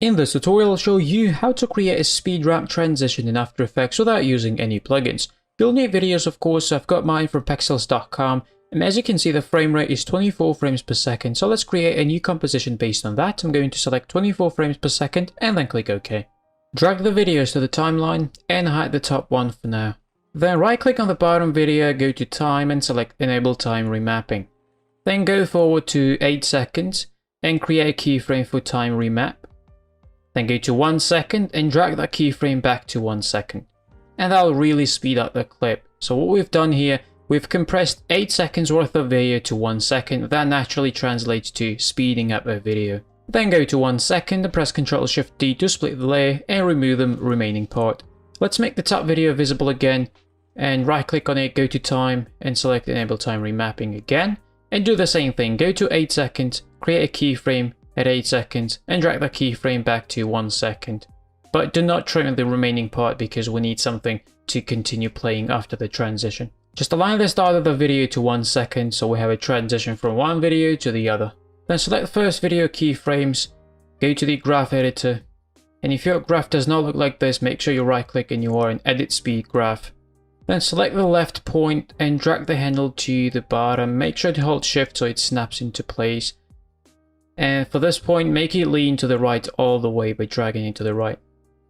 In this tutorial, I'll show you how to create a speed ramp transition in After Effects without using any plugins. You'll need videos, of course. I've got mine from pexels.com, and as you can see, the frame rate is 24 frames per second. So let's create a new composition based on that. I'm going to select 24 frames per second and then click OK. Drag the videos to the timeline and hide the top one for now. Then right click on the bottom video, go to time and select Enable Time Remapping. Then go forward to 8 seconds and create a keyframe for time remap. Then go to 1 second and drag that keyframe back to 1 second. And that'll really speed up the clip. So what we've done here, we've compressed 8 seconds worth of video to 1 second. That naturally translates to speeding up a video. Then go to 1 second and press Ctrl+Shift+D to split the layer and remove the remaining part. Let's make the top video visible again and right click on it, go to time and select Enable Time Remapping again. And do the same thing, go to 8 seconds, create a keyframe at 8 seconds and drag the keyframe back to 1 second. But do not trim the remaining part because we need something to continue playing after the transition. Just align the start of the video to 1 second so we have a transition from one video to the other. Then select the first video keyframes, go to the graph editor, and if your graph does not look like this, make sure you right click and you are in Edit Speed Graph. Then select the left point and drag the handle to the bottom. Make sure to hold Shift so it snaps into place. And for this point, make it lean to the right all the way by dragging it to the right.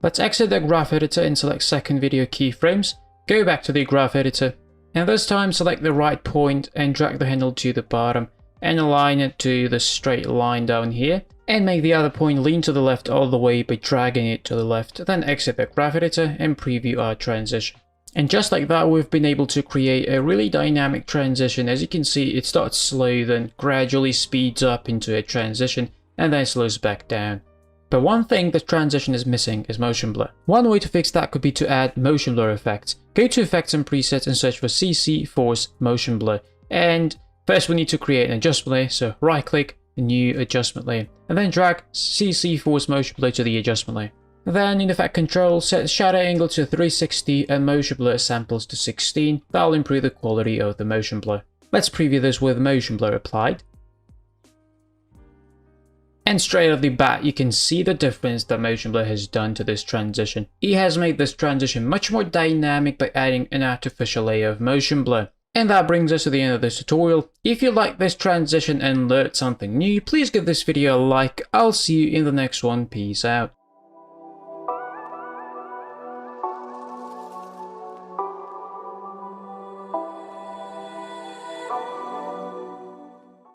Let's exit the graph editor and select second video keyframes. Go back to the graph editor. And this time select the right point and drag the handle to the bottom and align it to the straight line down here. And make the other point lean to the left all the way by dragging it to the left. Then exit the graph editor and preview our transition. And just like that, we've been able to create a really dynamic transition. As you can see, it starts slow, then gradually speeds up into a transition, and then slows back down. But one thing the transition is missing is motion blur. One way to fix that could be to add motion blur effects. Go to Effects and Presets and search for CC Force Motion Blur. And first we need to create an adjustment layer, so right click, New Adjustment Layer, and then drag CC Force Motion Blur to the adjustment layer. Then in Effect Control, set Shadow Angle to 360 and Motion Blur Samples to 16. That'll improve the quality of the motion blur. Let's preview this with motion blur applied. And straight off the bat, you can see the difference that motion blur has done to this transition. It has made this transition much more dynamic by adding an artificial layer of motion blur. And that brings us to the end of this tutorial. If you like this transition and learned something new, please give this video a like. I'll see you in the next one. Peace out.